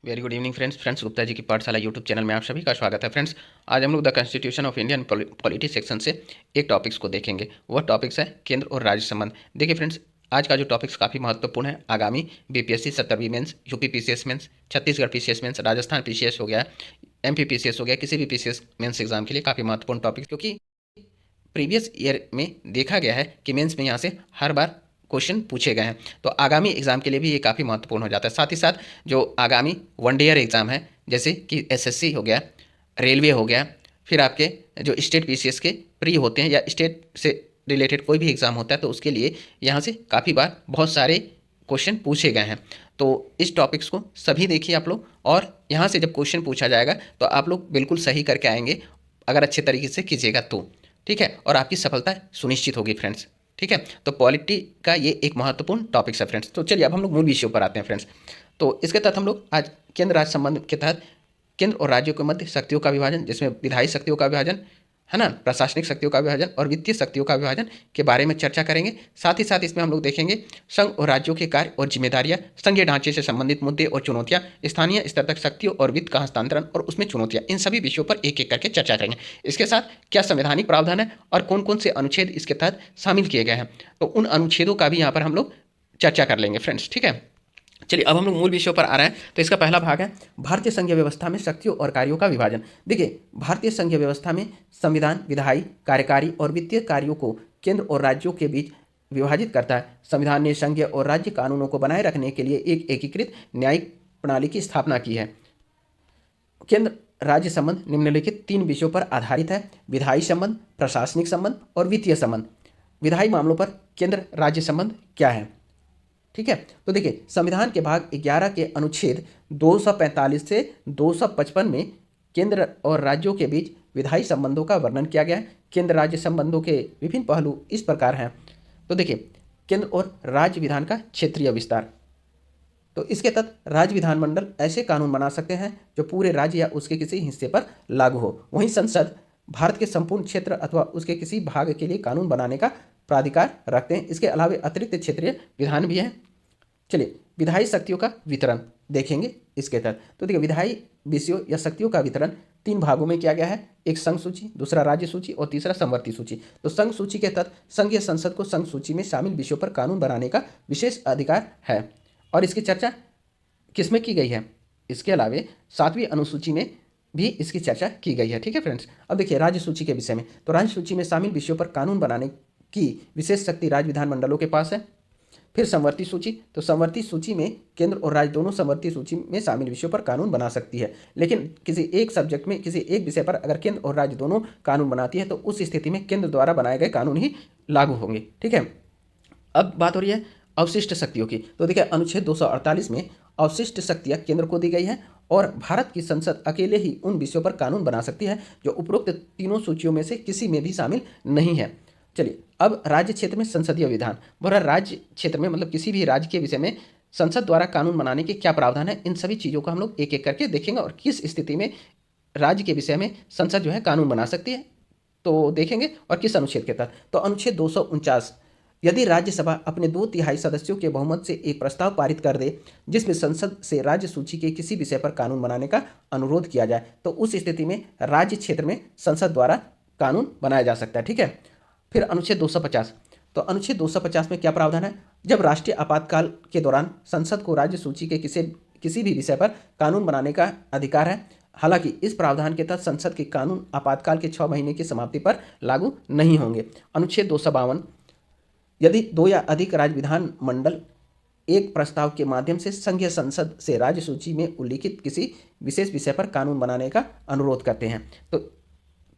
Very good evening friends Gupta ji की पाठशाला YouTube channel में आप सभी का स्वागत है फ्रेंड्स। आज हम लोग the constitution of Indian polity section से एक टॉपिक्स को देखेंगे। वह टॉपिक्स है केंद्र और राज्य संबंध। देखिए फ्रेंड्स, आज का जो टॉपिक्स काफ़ी महत्वपूर्ण है। आगामी बीपीएससी 70वीं mains, UP PCS mains, Chhattisgarh PCS mains, Rajasthan PCS हो गया, एमपी पीसीएस हो गया, किसी भी पीसीएस मेंस एग्जाम के लिए काफ़ी महत्वपूर्ण टॉपिक, क्योंकि प्रीवियस ईयर में देखा गया है कि मेंस में यहाँ से हर बार क्वेश्चन पूछे गए हैं। तो आगामी एग्जाम के लिए भी ये काफ़ी महत्वपूर्ण हो जाता है। साथ ही साथ जो आगामी वन ईयर एग्जाम है, जैसे कि एसएससी हो गया, रेलवे हो गया, फिर आपके जो स्टेट पीसीएस के प्री होते हैं या स्टेट से रिलेटेड कोई भी एग्ज़ाम होता है, तो उसके लिए यहाँ से काफ़ी बार बहुत सारे क्वेश्चन पूछे गए हैं। तो इस टॉपिक्स को सभी देखिए आप लोग, और यहाँ से जब क्वेश्चन पूछा जाएगा तो आप लोग बिल्कुल सही करके आएंगे, अगर अच्छे तरीके से कीजिएगा तो। ठीक है, और आपकी सफलता सुनिश्चित होगी फ्रेंड्स। ठीक है, तो पॉलिटी का ये एक महत्वपूर्ण टॉपिक है फ्रेंड्स। तो चलिए अब हम लोग मूल विषयों पर आते हैं फ्रेंड्स। तो इसके तहत हम लोग आज केंद्र राज्य संबंध के तहत केंद्र और राज्यों के मध्य शक्तियों का विभाजन, जिसमें विधायी शक्तियों का विभाजन है ना, प्रशासनिक शक्तियों का विभाजन और वित्तीय शक्तियों का विभाजन के बारे में चर्चा करेंगे। साथ ही साथ इसमें हम लोग देखेंगे संघ और राज्यों के कार्य और जिम्मेदारियां, संघीय ढांचे से संबंधित मुद्दे और चुनौतियां, स्थानीय स्तर तक शक्तियों और वित्त का हस्तांतरण और उसमें चुनौतियां, इन सभी विषयों पर एक एक करके चर्चा करेंगे। इसके साथ क्या संवैधानिक प्रावधान है और कौन कौन से अनुच्छेद इसके तहत शामिल किए गए हैं, तो उन अनुच्छेदों का भी यहाँ पर हम लोग चर्चा कर लेंगे फ्रेंड्स। ठीक है, चलिए अब हम लोग मूल विषयों पर आ रहे हैं। तो इसका पहला भाग है भारतीय संघीय व्यवस्था में शक्तियों और कार्यों का विभाजन। देखिए, भारतीय संघीय व्यवस्था में संविधान विधायी, कार्यकारी और वित्तीय कार्यों को केंद्र और राज्यों के बीच विभाजित करता है। संविधान ने संघीय और राज्य कानूनों को बनाए रखने के लिए एक एकीकृत न्यायिक प्रणाली की स्थापना की है। केंद्र राज्य संबंध निम्नलिखित 3 विषयों पर आधारित है: विधायी संबंध, प्रशासनिक संबंध और वित्तीय संबंध। विधायी मामलों पर केंद्र राज्य संबंध क्या है? ठीक है, तो देखिए, संविधान के भाग 11 के अनुच्छेद 245 से 255 में केंद्र और राज्यों के बीच विधायी संबंधों का वर्णन किया गया है। केंद्र राज्य संबंधों के विभिन्न पहलू इस प्रकार हैं। तो देखिए, केंद्र और राज्य विधान का क्षेत्रीय विस्तार। तो इसके तहत राज्य विधानमंडल ऐसे कानून बना सकते हैं जो पूरे राज्य या उसके किसी हिस्से पर लागू हो। वहीं संसद भारत के संपूर्ण क्षेत्र अथवा उसके किसी भाग के लिए कानून बनाने का प्राधिकार रखते हैं। इसके अलावा अतिरिक्त क्षेत्रीय विधान भी है। चलिए, विधायी शक्तियों का वितरण देखेंगे इसके तहत। तो देखिए, विधायी विषयों या शक्तियों का वितरण 3 भागों में किया गया है: एक संघ सूची, दूसरा राज्य सूची और तीसरा समवर्ती सूची। तो संघ सूची के तहत संघीय संसद को संघ सूची में शामिल विषयों पर कानून बनाने का विशेष अधिकार है, और इसकी चर्चा किसमें की गई है? इसके अलावा 7वीं अनुसूची में भी इसकी चर्चा की गई है। ठीक है फ्रेंड्स, अब देखिए राज्य सूची के विषय में। तो राज्य सूची में शामिल विषयों पर कानून बनाने की विशेष शक्ति राज्य विधानमंडलों के पास है। फिर समवर्ती सूची। तो समवर्ती सूची में केंद्र और राज्य दोनों समवर्ती सूची में शामिल विषयों पर कानून बना सकती है, लेकिन किसी एक सब्जेक्ट में, किसी एक विषय पर अगर केंद्र और राज्य दोनों कानून बनाती है तो उस स्थिति में केंद्र द्वारा बनाए गए कानून ही लागू होंगे। ठीक है, अब बात हो रही है अवशिष्ट शक्तियों की। तो देखिए, अनुच्छेद 248 में अवशिष्ट शक्तियाँ केंद्र को दी गई है, और भारत की संसद अकेले ही उन विषयों पर कानून बना सकती है जो उपरोक्त तीनों सूचियों में से किसी में भी शामिल नहीं है। चलिए, अब राज्य क्षेत्र में संसदीय विधान। बोला राज्य क्षेत्र में मतलब किसी भी राज्य के विषय में संसद द्वारा कानून बनाने के क्या प्रावधान है, इन सभी चीज़ों को हम लोग एक एक करके देखेंगे, और किस स्थिति में राज्य के विषय में संसद जो है कानून बना सकती है तो देखेंगे, और किस अनुच्छेद के तहत। तो अनुच्छेद 249, यदि राज्यसभा अपने 2/3 सदस्यों के बहुमत से एक प्रस्ताव पारित कर दे जिसमें संसद से राज्य सूची के किसी विषय पर कानून बनाने का अनुरोध किया जाए, तो उस स्थिति में राज्य क्षेत्र में संसद द्वारा कानून बनाया जा सकता है। ठीक है, फिर अनुच्छेद 250। तो अनुच्छेद 250 में क्या प्रावधान है? जब राष्ट्रीय आपातकाल के दौरान संसद को राज्य सूची के किसी भी विषय पर कानून बनाने का अधिकार है। हालांकि इस प्रावधान के तहत संसद के कानून आपातकाल के 6 महीने की समाप्ति पर लागू नहीं होंगे। अनुच्छेद 252, यदि 2 या अधिक राज्य विधानमंडल एक प्रस्ताव के माध्यम से संघीय संसद से राज्य सूची में उल्लिखित किसी विशेष विषय पर कानून बनाने का अनुरोध करते हैं,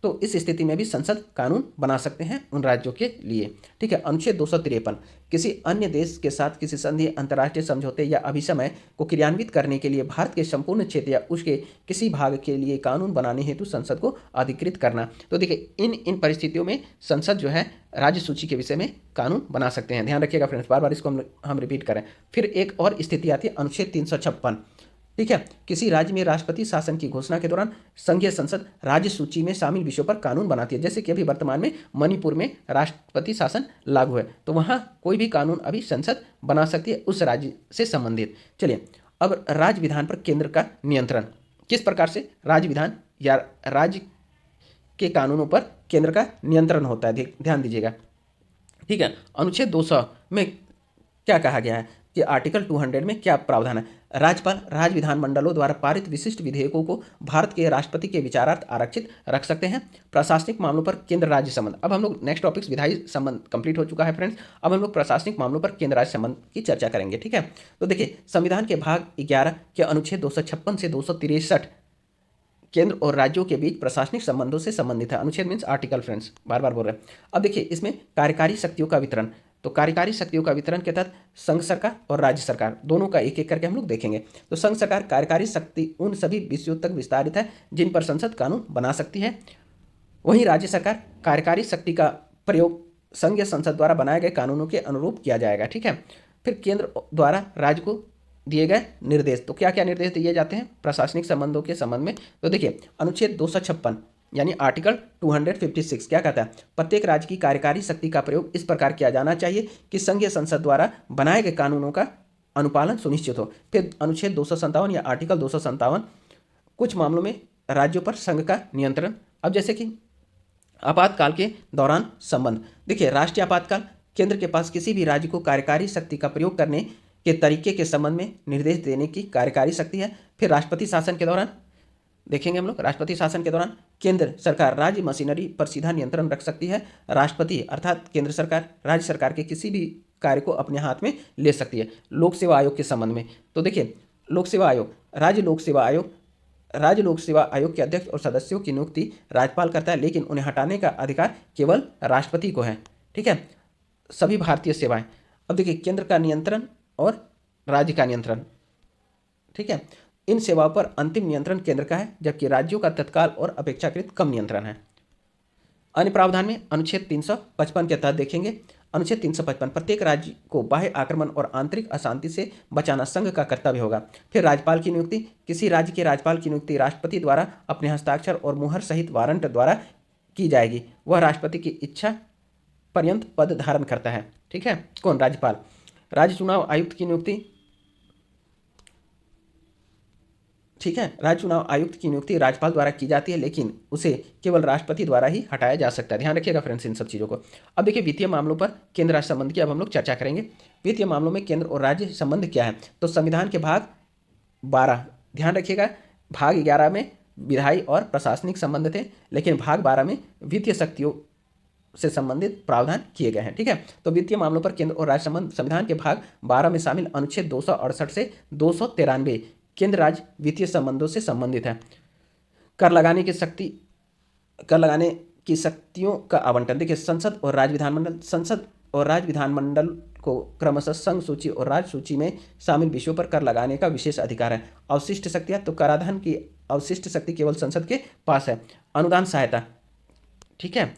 तो इस स्थिति में भी संसद कानून बना सकते हैं उन राज्यों के लिए। ठीक है, अनुच्छेद 253, किसी अन्य देश के साथ किसी संधि, अंतर्राष्ट्रीय समझौते या अभिसमय को क्रियान्वित करने के लिए भारत के संपूर्ण क्षेत्र या उसके किसी भाग के लिए कानून बनाने हेतु संसद को अधिकृत करना। तो देखिए, इन परिस्थितियों में संसद जो है राज्य सूची के विषय में कानून बना सकते हैं। ध्यान रखिएगा फ्रेंड्स, बार बार इसको हम रिपीट करें। फिर एक और स्थिति आती है अनुच्छेद 356। ठीक है, किसी राज्य में राष्ट्रपति शासन की घोषणा के दौरान संघीय संसद राज्य सूची में शामिल विषयों पर कानून बनाती है। जैसे कि अभी वर्तमान में मणिपुर में राष्ट्रपति शासन लागू है, तो वहाँ कोई भी कानून अभी संसद बना सकती है उस राज्य से संबंधित। चलिए, अब राज्य विधान पर केंद्र का नियंत्रण किस प्रकार से राज्य विधान या राज्य के कानूनों पर केंद्र का नियंत्रण होता है, ध्यान दीजिएगा। ठीक है, अनुच्छेद 200 में क्या कहा गया है कि आर्टिकल 200 में क्या प्रावधान है। राज्यपाल राज्य विधानमंडलों द्वारा पारित विशिष्ट विधेयकों को भारत के राष्ट्रपति के विचारार्थ आरक्षित रख सकते हैं। प्रशासनिक मामलों पर केंद्र राज्य संबंध। अब हम लोग नेक्स्ट टॉपिक्स विधायी संबंध कंप्लीट हो चुका है फ्रेंड्स। अब हम लोग प्रशासनिक मामलों पर केंद्र राज्य संबंध की चर्चा करेंगे। ठीक है, तो देखिए संविधान के भाग 11 के अनुच्छेद 256 से 263 केंद्र और राज्यों के बीच प्रशासनिक संबंधों से संबंधित है। अनुच्छेद मीन्स आर्टिकल फ्रेंड्स, बार बार बोल रहे हैं। अब देखिए इसमें कार्यकारी शक्तियों का वितरण, तो कार्यकारी शक्तियों का वितरण के तहत संघ सरकार और राज्य सरकार दोनों का एक एक करके हम लोग देखेंगे। तो संघ सरकार कार्यकारी शक्ति उन सभी विषयों तक विस्तारित है जिन पर संसद कानून बना सकती है। वहीं राज्य सरकार कार्यकारी शक्ति का प्रयोग संघ संसद द्वारा बनाए गए कानूनों के अनुरूप किया जाएगा। ठीक है, फिर केंद्र द्वारा राज्य को दिए गए निर्देश, तो क्या क्या निर्देश दिए जाते हैं प्रशासनिक संबंधों के संबंध में। तो देखिए अनुच्छेद 256 यानी आर्टिकल 256 क्या कहता है, प्रत्येक राज्य की कार्यकारी शक्ति का प्रयोग इस प्रकार किया जाना चाहिए कि संघीय संसद द्वारा बनाए गए कानूनों का अनुपालन सुनिश्चित हो। फिर अनुच्छेद 257 या आर्टिकल 257 कुछ मामलों में राज्यों पर संघ का नियंत्रण। अब जैसे कि आपातकाल के दौरान संबंध, देखिए राष्ट्रीय आपातकाल केंद्र के पास किसी भी राज्य को कार्यकारी शक्ति का प्रयोग करने के तरीके के संबंध में निर्देश देने की कार्यकारी शक्ति है। फिर राष्ट्रपति शासन के दौरान देखेंगे हम लोग, राष्ट्रपति शासन के दौरान केंद्र सरकार राज्य मशीनरी पर सीधा नियंत्रण रख सकती है। राष्ट्रपति अर्थात केंद्र सरकार राज्य सरकार के किसी भी कार्य को अपने हाथ में ले सकती है। लोक सेवा आयोग के संबंध में, तो देखिए लोक सेवा आयोग राज्य लोक सेवा आयोग के अध्यक्ष और सदस्यों की नियुक्ति राज्यपाल करता है, लेकिन उन्हें हटाने का अधिकार केवल राष्ट्रपति को है। ठीक है, सभी भारतीय सेवाएं। अब देखिए केंद्र का नियंत्रण और राज्य का नियंत्रण। ठीक है, इन सेवाओं पर अंतिम नियंत्रण केंद्र का है, जबकि राज्यों का तत्काल और अपेक्षाकृत कम नियंत्रण है। अन्य प्रावधान में अनुच्छेद 355 के तहत देखेंगे। अनुच्छेद 355 प्रत्येक राज्य को बाह्य आक्रमण और आंतरिक अशांति से बचाना संघ का कर्तव्य होगा। फिर राज्यपाल की नियुक्ति, किसी राज्य के राज्यपाल की नियुक्ति राष्ट्रपति द्वारा अपने हस्ताक्षर और मुहर सहित वारंट द्वारा की जाएगी। वह राष्ट्रपति की इच्छा पर्यंत पद धारण करता है। ठीक है, कौन, राज्यपाल। राज्य चुनाव आयुक्त की नियुक्ति, ठीक है, राज्य चुनाव आयुक्त की नियुक्ति राज्यपाल द्वारा की जाती है, लेकिन उसे केवल राष्ट्रपति द्वारा ही हटाया जा सकता है। ध्यान रखिएगा फ्रेंड्स इन सब चीज़ों को। अब देखिए वित्तीय मामलों पर केंद्र राज्य संबंध की अब हम लोग चर्चा करेंगे। वित्तीय मामलों में केंद्र और राज्य संबंध क्या है, तो संविधान के भाग 12, ध्यान रखिएगा भाग 11 में विधायी और प्रशासनिक संबंध थे, लेकिन भाग 12 में वित्तीय शक्तियों से संबंधित प्रावधान किए गए हैं। ठीक है, तो वित्तीय मामलों पर केंद्र और राज्य संबंध संविधान के भाग 12 में शामिल अनुच्छेद 268 से 293 केंद्र राज्य वित्तीय संबंधों से संबंधित है। कर लगाने की शक्तियों का आवंटन, देखिए संसद और राज्य विधानमंडल को क्रमशः संघ सूची और राज्य सूची में शामिल विषयों पर कर लगाने का विशेष अधिकार है। अवशिष्ट शक्तियां, तो कराधान की अवशिष्ट शक्ति केवल संसद के पास है। अनुदान सहायता, ठीक है,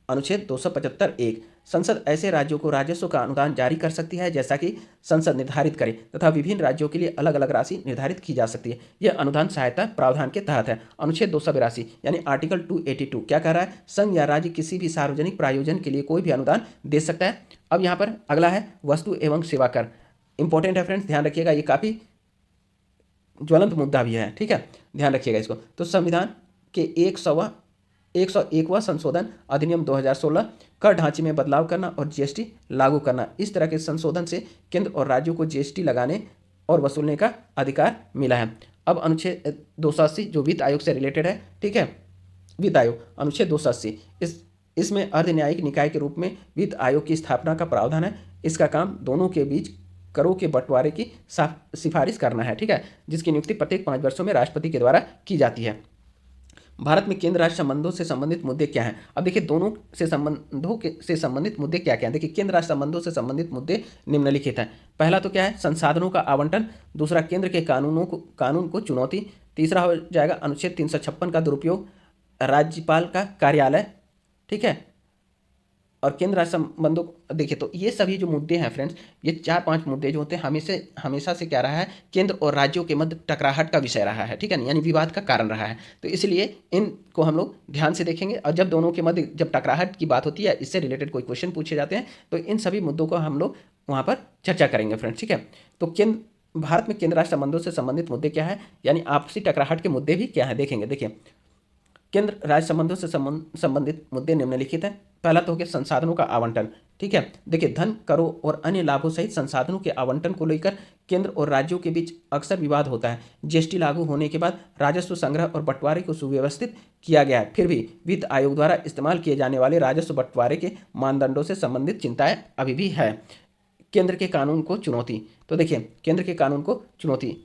अनुच्छेद 275(1) संसद ऐसे राज्यों को राजस्व का अनुदान जारी कर सकती है जैसा कि संसद निर्धारित करे तथा विभिन्न राज्यों के लिए अलग अलग राशि निर्धारित की जा सकती है। यह अनुदान सहायता प्रावधान के तहत है। अनुच्छेद 282 यानी आर्टिकल 282 क्या कह रहा है, संघ या राज्य किसी भी सार्वजनिक प्रायोजन के लिए कोई भी अनुदान दे सकता है। अब यहाँ पर अगला है वस्तु एवं सेवा कर, इंपॉर्टेंट है फ्रेंड्स, ध्यान रखिएगा, ये काफ़ी ज्वलंत मुद्दा भी है। ठीक है, ध्यान रखिएगा इसको। तो संविधान के 101वां संशोधन अधिनियम 2016 कर ढांचे में बदलाव करना और जीएसटी लागू करना, इस तरह के संशोधन से केंद्र और राज्यों को जीएसटी लगाने और वसूलने का अधिकार मिला है। अब अनुच्छेद 280 जो वित्त आयोग से रिलेटेड है, ठीक है, वित्त आयोग अनुच्छेद 280 इसमें अर्ध न्यायिक निकाय के रूप में वित्त आयोग की स्थापना का प्रावधान है। इसका काम दोनों के बीच करों के बंटवारे की सिफारिश करना है। ठीक है, जिसकी नियुक्ति प्रत्येक 5 वर्षों में राष्ट्रपति के द्वारा की जाती है। भारत में केंद्र राज्य संबंधों से संबंधित मुद्दे क्या हैं, अब देखिए दोनों से संबंधित मुद्दे क्या क्या हैं। देखिए केंद्र राज्य संबंधों से संबंधित मुद्दे निम्नलिखित हैं। पहला तो क्या है, संसाधनों का आवंटन। दूसरा, केंद्र के कानून को चुनौती। तीसरा हो जाएगा अनुच्छेद 356 का दुरुपयोग, राज्यपाल का कार्यालय। ठीक है, और केंद्र राज्य संबंधों, देखिए तो ये सभी जो मुद्दे हैं फ्रेंड्स, ये 4-5 मुद्दे जो होते हैं हमेशा से क्या रहा है, केंद्र और राज्यों के मध्य टकराहट का विषय रहा है। ठीक है, यानी विवाद का कारण रहा है। तो इसलिए इनको हम लोग ध्यान से देखेंगे, और जब दोनों के मध्य जब टकराहट की बात होती है, इससे रिलेटेड कोई क्वेश्चन पूछे जाते हैं, तो इन सभी मुद्दों को हम लोग वहाँ पर चर्चा करेंगे फ्रेंड्स। ठीक है, तो केंद्र भारत में केंद्र राज्य संबंधों से संबंधित मुद्दे क्या है, यानी आपसी टकराहट के मुद्दे भी क्या है देखेंगे। देखिए केंद्र राज्य संबंधों से संबंधित मुद्दे निम्नलिखित हैं। पहला तो हो गया संसाधनों का आवंटन। ठीक है, देखिए धन, करों और अन्य लाभों सहित संसाधनों के आवंटन को लेकर केंद्र और राज्यों के बीच अक्सर विवाद होता है। जीएसटी लागू होने के बाद राजस्व संग्रह और बंटवारे को सुव्यवस्थित किया गया है, फिर भी वित्त आयोग द्वारा इस्तेमाल किए जाने वाले राजस्व बंटवारे के मानदंडों से संबंधित चिंताएं अभी भी है। केंद्र के कानून को चुनौती। तो देखिए केंद्र के कानून को चुनौती,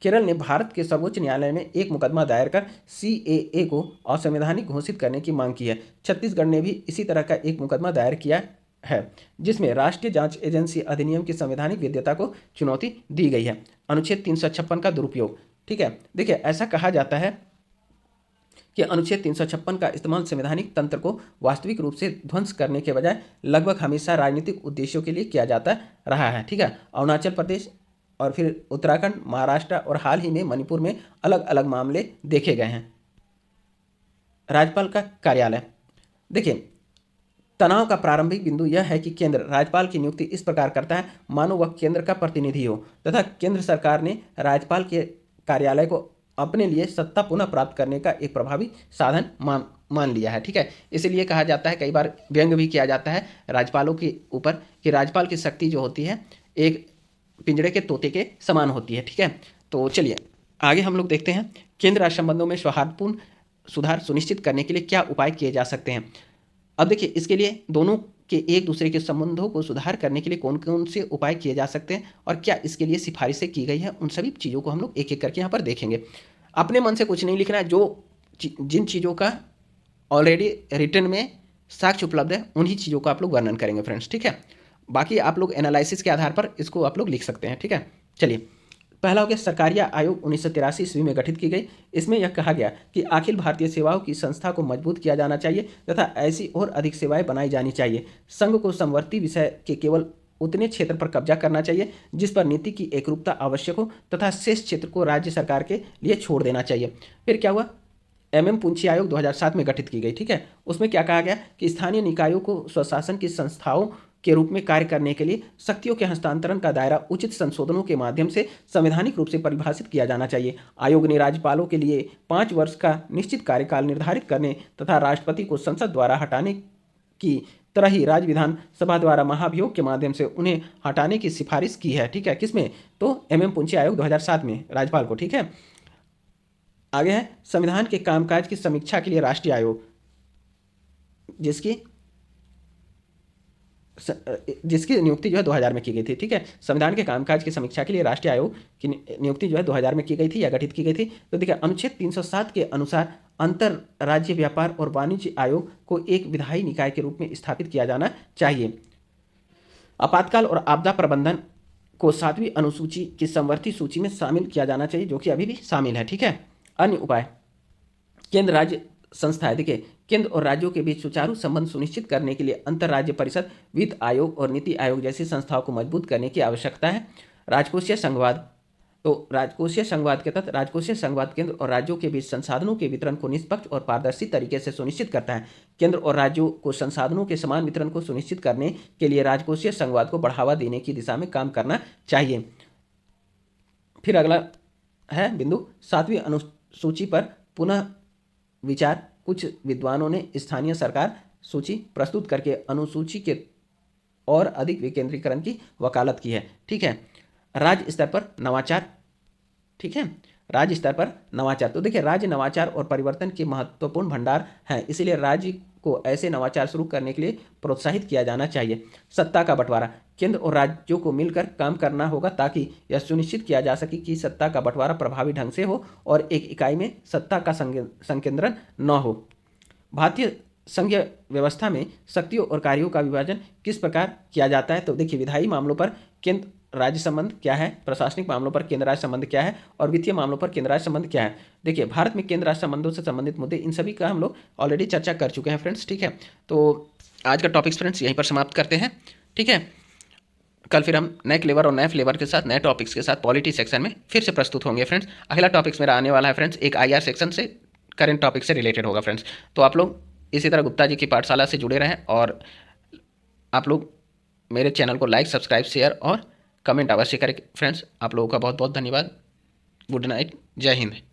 केरल ने भारत के सर्वोच्च न्यायालय में एक मुकदमा दायर कर सीएए को असंवैधानिक घोषित करने की मांग की है। छत्तीसगढ़ ने भी इसी तरह का एक मुकदमा दायर किया है, जिसमें राष्ट्रीय जांच एजेंसी अधिनियम की संवैधानिक वैधता को चुनौती दी गई है। अनुच्छेद 356 का दुरुपयोग। ठीक है, देखिए ऐसा कहा जाता है कि अनुच्छेद 356 का इस्तेमाल संवैधानिक तंत्र को वास्तविक रूप से ध्वंस करने के बजाय लगभग हमेशा राजनीतिक उद्देश्यों के लिए किया जाता रहा है। ठीक है, अरुणाचल प्रदेश और फिर उत्तराखंड, महाराष्ट्र और हाल ही में मणिपुर में अलग अलग मामले देखे गए हैं। राज्यपाल का कार्यालय। देखिए तनाव का प्रारंभिक बिंदु यह है कि केंद्र राज्यपाल की नियुक्ति इस प्रकार करता है मानो वह केंद्र का प्रतिनिधि हो, तथा केंद्र सरकार ने राज्यपाल के कार्यालय को अपने लिए सत्ता पुनः प्राप्त करने का एक प्रभावी साधन मान लिया है। ठीक है, इसलिए कहा जाता है, कई बार व्यंग भी किया जाता है राज्यपालों के ऊपर कि राज्यपाल की शक्ति जो होती है एक पिंजड़े के तोते के समान होती है। ठीक है, तो चलिए आगे हम लोग देखते हैं केंद्र राज्य संबंधों में सौहार्दपूर्ण सुधार सुनिश्चित करने के लिए क्या उपाय किए जा सकते हैं। अब देखिए इसके लिए दोनों के एक दूसरे के संबंधों को सुधार करने के लिए कौन कौन से उपाय किए जा सकते हैं और क्या इसके लिए सिफारिशें की गई हैं, उन सभी चीज़ों को हम लोग एक एक करके यहाँ पर देखेंगे। अपने मन से कुछ नहीं लिखना है, जो जिन चीज़ों का ऑलरेडी रिटर्न में साक्ष्य उपलब्ध है उन्हीं चीज़ों का आप लोग वर्णन करेंगे फ्रेंड्स। ठीक है, बाकी आप लोग एनालिसिस के आधार पर इसको आप लोग लिख सकते हैं। ठीक है, चलिए पहला हो गया सरकारिया आयोग 1983 ईस्वी में गठित की गई। इसमें यह कहा गया कि अखिल भारतीय सेवाओं की संस्था को मजबूत किया जाना चाहिए तथा ऐसी और अधिक सेवाएं बनाई जानी चाहिए। संघ को समवर्ती विषय के केवल उतने क्षेत्र पर कब्जा करना चाहिए जिस पर नीति की एकरूपता आवश्यक हो तथा शेष क्षेत्र को राज्य सरकार के लिए छोड़ देना चाहिए। फिर क्या हुआ, एमएम पुंछी आयोग 2007 में गठित की गई। ठीक है, उसमें क्या कहा गया कि स्थानीय निकायों को स्वशासन की संस्थाओं के रूप में कार्य करने के लिए शक्तियों के हस्तांतरण का दायरा उचित संशोधनों के माध्यम से संवैधानिक रूप से परिभाषित किया जाना चाहिए। आयोग ने राज्यपालों के लिए 5 वर्ष का निश्चित कार्यकाल निर्धारित करने तथा राष्ट्रपति को संसद द्वारा हटाने की तरह ही राज्य विधानसभा द्वारा महाभियोग के माध्यम से उन्हें हटाने की सिफारिश की है। ठीक है, किसमें, तो एमएम पुंछी आयोग 2007 में राज्यपाल को। ठीक है, आगे है संविधान के कामकाज की समीक्षा के लिए राष्ट्रीय आयोग, जिसकी नियुक्ति जो है 2000 में की गई थी। ठीक है, संविधान के कामकाज की समीक्षा के लिए राष्ट्रीय आयोग की नियुक्ति जो है 2000 में की गई थी या गठित की गई थी। तो देखिए अनुच्छेद 307 के अनुसार अंतर राज्य व्यापार और वाणिज्य आयोग को एक विधायी निकाय के रूप में स्थापित किया जाना चाहिए। आपातकाल और आपदा प्रबंधन को 7वीं अनुसूची की समवर्ती सूची में शामिल किया जाना चाहिए, जो कि अभी भी शामिल है। ठीक है, अन्य उपाय, केंद्र राज्य संस्थाएं। देखिए केंद्र और राज्यों के बीच सुचारू संबंध सुनिश्चित करने के लिए अंतर्राज्य परिषद, वित्त आयोग और नीति आयोग जैसी संस्थाओं को मजबूत करने की आवश्यकता है। राजकोषीय संघवाद, तो राजकोषीय संघवाद के तहत राजकोषीय संघवाद केंद्र और राज्यों के बीच संसाधनों के वितरण को निष्पक्ष और पारदर्शी तरीके से सुनिश्चित करता है। केंद्र और राज्यों को संसाधनों के समान वितरण को सुनिश्चित करने के लिए राजकोषीय संघवाद को बढ़ावा देने की दिशा में काम करना चाहिए। फिर अगला है बिंदु 7वीं अनुसूची पर पुनः विचार। कुछ विद्वानों ने स्थानीय सरकार सूची प्रस्तुत करके अनुसूची के और अधिक विकेंद्रीकरण की वकालत की है। ठीक है, राज्य स्तर पर नवाचार। ठीक है, राज्य स्तर पर नवाचार, तो देखिए राज्य नवाचार और परिवर्तन के महत्वपूर्ण भंडार हैं, इसीलिए राज्य को ऐसे नवाचार शुरू करने के लिए प्रोत्साहित किया जाना चाहिए। सत्ता का बंटवारा, केंद्र और राज्यों को मिलकर काम करना होगा ताकि यह सुनिश्चित किया जा सके कि सत्ता का बंटवारा प्रभावी ढंग से हो और एक इकाई में सत्ता का संकेंद्रण न हो। भारतीय संघीय व्यवस्था में शक्तियों और कार्यों का विभाजन किस प्रकार किया जाता है, तो देखिए विधायी मामलों पर केंद्र राज्य संबंध क्या है, प्रशासनिक मामलों पर केंद्र राज्य संबंध क्या है और वित्तीय मामलों पर केंद्र राज्य संबंध क्या है। देखिए भारत में केंद्र राज्य संबंधों से संबंधित मुद्दे, इन सभी का हम लोग ऑलरेडी चर्चा कर चुके हैं फ्रेंड्स। ठीक है, तो आज का टॉपिक्स फ्रेंड्स यहीं पर समाप्त करते हैं। ठीक है, कल फिर हम नए क्लेवर और नए फ्लेवर के साथ नए टॉपिक्स के साथ पॉलिटी सेक्शन में फिर से प्रस्तुत होंगे फ्रेंड्स। अगला टॉपिक्स मेरा आने वाला है फ्रेंड्स, एक IR सेक्शन से करेंट टॉपिक से रिलेटेड होगा फ्रेंड्स। तो आप लोग इसी तरह गुप्ता जी की पाठशाला से जुड़े रहें और आप लोग मेरे चैनल को लाइक, सब्सक्राइब, शेयर और कमेंट अवश्य करें फ्रेंड्स। आप लोगों का बहुत बहुत धन्यवाद। गुड नाइट, जय हिंद।